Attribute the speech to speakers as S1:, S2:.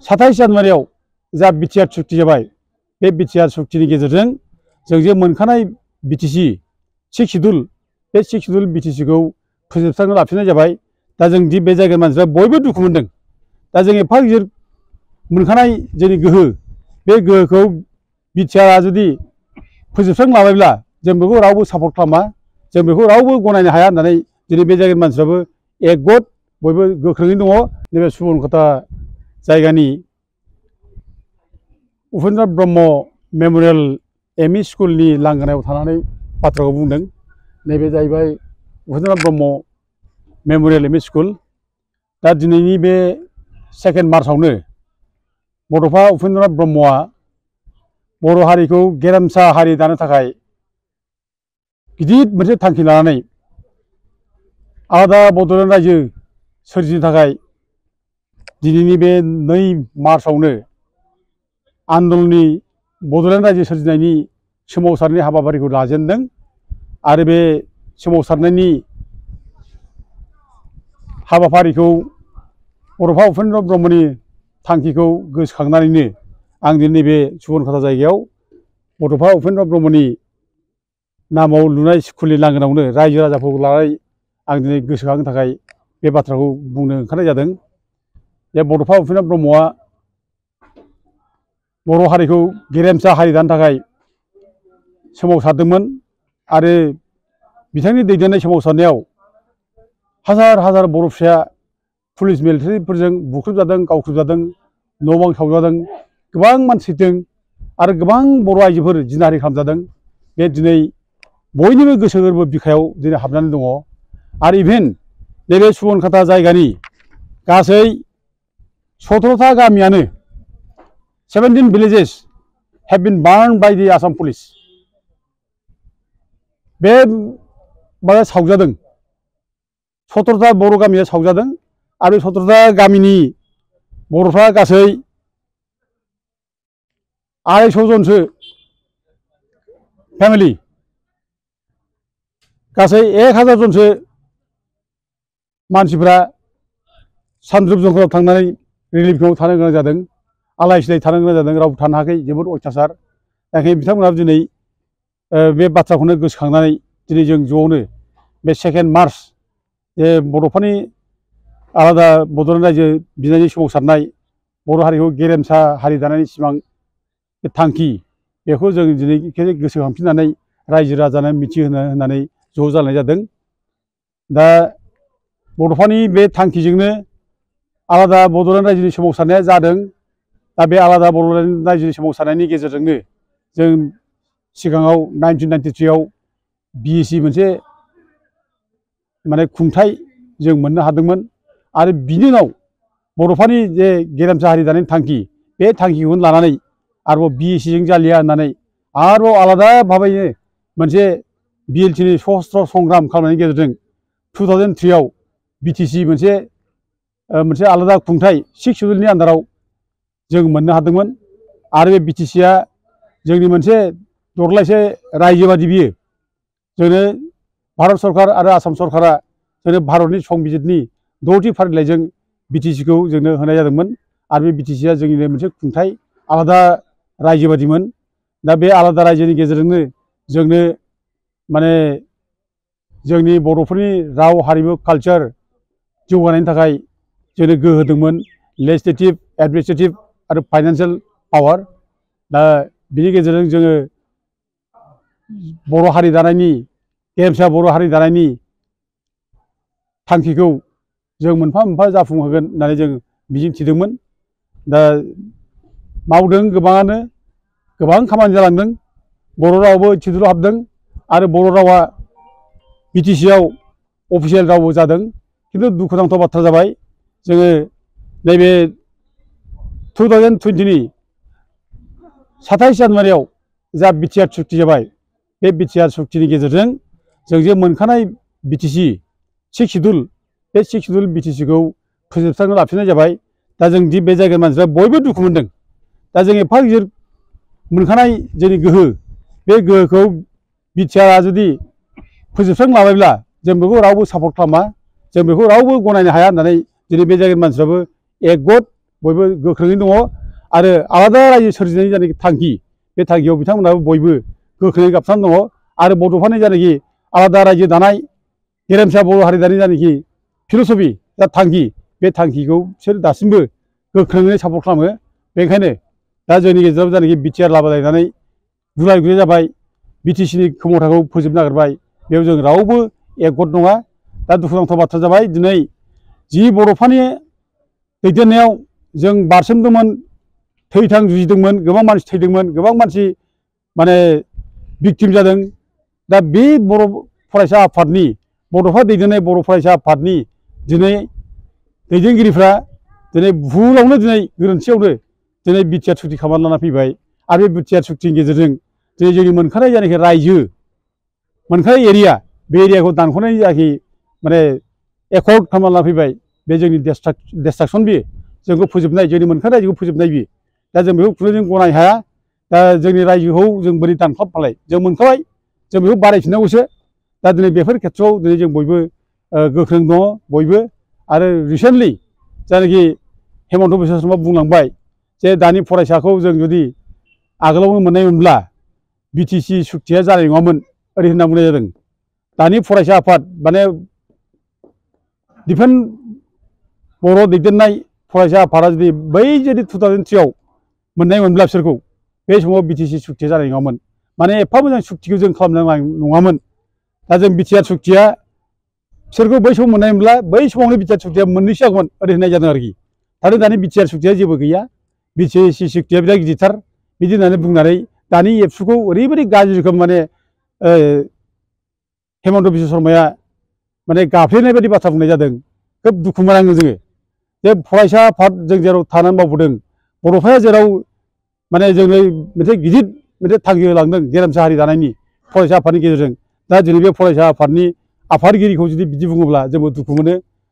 S1: 27 जानुवारियाव जा बिटिआर सुक्ति जाबाय बे बिटिआर सुक्तिनि गेजेरजों जों जे मोनखानाय बिटिसि 6 शिड्युल बे 6 शिड्युल बिटिसिखौ फोजोबस्रांना लाफिननाय जाबाय। दा जों दि बे जायगानि मानसिफ्रा बयबो दुखु मोनदों। दा जों एफा गिदिर मोनखानाय जोंनि गोहो बे गोहोखौ बिटिआरआ जुदि फोजोबस्रां लाबायब्ला जों बेखौ रावबो सापर्ट खालामा, जों बेखौ रावबो गनायनो हाया होननानै दिनै बे जायगानि मानसिफ्राबो एकगत बयबो गोख्रोङै दङ। नैबे सुबर्नखाता जायगानि उपेन्द्र ब्रह्म मेम'रियेल एमइ स्कुलनि लांगोनायाव थानानै बाथ्राखौ बुंदों। नैबे जाहैबाय Upendra Brahma memorial ME school. दा दिनैनि बे 2 मार्चआवनो बड'फा उपेन्द्र ब्रह्मआ बर' हारिखौ गेरेमसा हारि दानो थाखाय गिदिर मोनसे थांखि लानानै आलादा बड'लेण्ड रायजो सोरजिनो थाखाय दिनैनि बे 2 मार्चआवनो आन्दलननि बड'लेण्ड रायजो सोरजिनायनि सोमावसारनाय हाबाफारिखौ लाजेनदों। आरो बे सोमावसारनायनि हाबाफारिखौ बड'फा उपेन्द्र ब्रह्मनि थांखिखौ गोसोखांनानैनो आं दिनै बे सुबर्नखाता जायगायाव बड'फा उपेन्द्र ब्रह्मनि नामाव लुनाय स्कुलनि लांगोनायावनो रायजो राजाफोरखौ लानानै आं दिनै गोसोखांनो थाखाय बे बाथ्राखौ बुंनो ओंखारनाय जादों। जे बड'फा उपेन्द्र ब्रह्मआ बर' हारिखौ गेरेमसा हारि दानो थाखाय सोमावसारदोंमोन आरो बिथांनि दैदेननाय सोमावसारनायाव हाजार हाजार बर' फिसाया पुलिस मिलिटारिफोरजों बुख्रुबजादों, गावख्रुबजादों, न' बां सावजादों, गोबां मानसि थैदों आरो गोबां बर' आइजोफोर जिनाहारि खालामजादों। बे दिनै बयनिबो गोसो गोरबो बिखायाव दिनै हाबनानै दङ। आरो इभेन नैबे सुबर्नखाता जायगानि गासै 17टा गामियानो 17 villages have been burned by the Assam police। बे माबा सावजादों, 17टा बर' गामिया सावजादों आरो 17टा गामिनि बर'फ्रा गासै 250 जनसो फेमिलि, गासै 1000 जनसो मानसिफ्रा सानद्रुप जंगलाव थांनानै रिलिफ केम्पआव थानो गोनां जादों, आलाय सिलाय थानो गोनां जादों, रावबो थानो हायाखै, जोबोद अयथासार। बेनिखायनो बिथांमोनहा दिनै बे बाथ्राखौनो गोसोखांनानै दिनै जों ज'नो बे 2 मार्च जे बड'फानि आलादा बड'लेण्ड रायजो बिनायनि सोमावसारनाय बर' हारिखौ गेरेमसा हारि दानायनि सिमां बे थांखि बेखौ जों दिनै गोसोखांफिननानै रायजो राजानो मिथिहोनो होननानै ज' जानाय जादों। दा बड'फानि बे थांखिजोंनो आलादा बड'लेण्ड रायजोनि सोमावसारनाया जादों। दा बे आलादा बड'लेण्ड रायजोनि सोमावसारनायनि गेजेरजोंनो जों सिगाङाव 1993आव बिएसि मोनसे माने खुंथाय जों मोननो हादोंमोन। आरो बिनि उनाव बड'फानि जे गेरेमसा हारि दानायनि थांखि बे थांखिखौनो लानानै आरोबाव बिएसिजों जालिया होननानै आरोबाव आलादा भाबैनो मोनसे बिएलटिनि सशस्त्र संग्राम खालामनायनि गेजेरजों 2003आव बिटिसि मोनसे आलादा खुंथाय 6 शिड्युलनि आन्दाराव जों मोननो हादोंमोन। आरो बे बिटिसिआ जोंनि मोनसे दरलायसे रायजो बादि बियो जोंनो भारत सरकार आरो आसाम सरकारा जोंनो भारतनि संबिजितनि 6थि फारिलाइजों बिटिसिखौ जोंनो होनाय जादोंमोन। आरो बे बिटिसिआ जोंनिनो मोनसे खुंथाय आलादा रायजो बादिमोन। दा बे आलादा रायजोनि गेजेरजोंनो जोंनो माने जोंनि बर'फोरनि राव हारिमु कालचार जौगानायनि थाखाय जोंनो गोहो होदोंमोन, लेजिस्लेटिभ, एडमिनिस्ट्रेटिभ आरो फाइनान्सियेल पावार। दा बिनि गेजेरजों जोङो बर' हारि दानायनि गेरेमसा बर' हारि दानायनि थांखिखौ जों मोनफा मोनफा जाफुंहोगोन होननानै जों मिजिं थिदोंमोन। दा मावदों, गोबाङानो गोबां खामानि जालांदों। बर' रावाबो शिड्युलाव हाबदों आरो बर' रावा बिटिसिआव अफिसियेल रावबो जादों। खिन्थु दुखुनांथाव बाथ्रा जाबाय जोङो नैबे 2020नि 27 जानुवारियाव जा बिटिआर सुक्ति जाबाय बे बिटिआर सुक्तिनि गेजेरजों जों जे मोनखानाय बिटिसि 6 शिड्युल बे 6 शिड्युल बिटिसिखौ फोजोबस्रांना लाफिननाय जाबाय। दा जों दि बे जायगानि मानसिफ्रा बयबो दुखु मोनदों। दा जों एफा गिदिर मोनखानाय जोंनि गोहो बे गोहोखौ बिटिआरआ जुदि फोजोबस्रां लाबायब्ला जों बेखौ रावबो सापर्ट खालामा, जों बेखौ रावबो गनायनो हाया होननानै दिनै बे जायगानि मानसिफ्राबो एकगत बयबो गोख्रोङैनो दङ आरो आलादा रायजो सोरजिनायनि जानाखि थांखि बे थांखियाव बिथांमोनाबो बयबो गोख्रोङै गाबथानानै दङ आरो बड'फानि जानाखि आलादा रायजो दानाय गेरेमसा बर' हारि दानायनि जानाखि फिल'सफि दा थांखि बे थांखिखौ बिसोर दासिमबो गोख्रोङै सापर्ट खालामो। बेनिखायनो दा जोंनि गेजेराव जानाखि बिटिआर लाबोलायनानै गुलाय गुजाय जाबाय, बिटिसिनि क्षमताखौ फोजोबनो नागिरबाय, बेयाव जों रावबो एकगत नङा। दा दुखुनांथाव बाथ्रा जाबाय, दिनै जि बड'फानि दैदेननायाव जों बारसोमदोंमोन, थैथां जुजिदोंमोन, गोबां मानसि थैदोंमोन, गोबां मानसि माने भिक्टिम जादों। दा बे बर' फरायसा आफादनि बड'फा दैदेननाय बर' फरायसा आफादनि दिनै दैदेनगिरिफ्रा दिनै भुलावनो दिनै गोरोन्थियावनो दिनै बिटिआर सुक्ति खालामनानै लाना फैबाय आरो बे बिटिआर सुक्तिनि गेजेरजों दिनै जोंनि मोनखानाय जानाखि रायजो मोनखानाय एरिया बे एरियाखौ दानख'नायनि जाखि माने एकर्ड खालामनानै लाना फैबाय। बे जोंनि डिस्ट्राक्सन, बियो जोंखौ फोजोबनाय, जोंनि मोनखानाय रायजोखौ फोजोबनाय बियो। दा जों बेखौ खुनु जों गनायनो हाया। दा जोंनि रायजोखौ जों बोरै दानख्लाबफालाय, जों मोनखाबाय, जों बेखौ बारायफिननांगौसो। दा दिनै बेफोर खेथ्रआव दिनै जों बयबो गोख्रों दङ बयबो। आरो रिसेन्टलि जायनाखि हेमन्त बिश्व शर्मा बुंलांबाय जे दानि फरायसाखौ जों जुदि आगोलावनो मोननायमोनब्ला बिटिसि सुक्तिया जानाय नङामोन, ओरै होनना बुंनाय जादों। दानि फरायसा आफाद माने डिफेन्स बर' दैदेननाय फरायसा आफादा जुदि बै जुदि 2003 मोननायमोनब्ला बिसोरखौ बे समाव बिटिसि सुक्तिया जानाय नङामोन, माने एफा मोजां सुक्तिखौ जों खालामनाय नङामोन। दा जों बिटिआर सुक्तिया बिसोरखौ बै समाव मोननायमोनब्ला बै समावनो बिटिआर सुक्तिया मोननैसो जागौमोन, ओरै होननाय जादों आरोखि। आरो दानि बिटिआर सुक्तिया जेबो गैया, बिटिसि सुक्तिया बिराद गिदिरथार बिदि होननानै बुंनानै दानि एबसुखौ ओरैबायदि गाज्रि रोखोम माने हेमन्त बिश्व शर्माया माने गाफ्लेनाय बायदि बाथ्रा बुंनाय जादों। खोब दुखु मोननाङो जोङो जे फरायसा आफाद जों जेराव थानानै मावबोदों, बड'फाया जेराव माने जोंनो मोनसे गिदिर मोनसे थांखि होलांदों गेरेमसा हारि दानायनि फरायसा आफादनि गेजेरजों, दा दिनै बे फरायसा आफादनि आफादगिरिखौ जुदि बिदि बुङोब्ला जोंबो दुखु मोनो।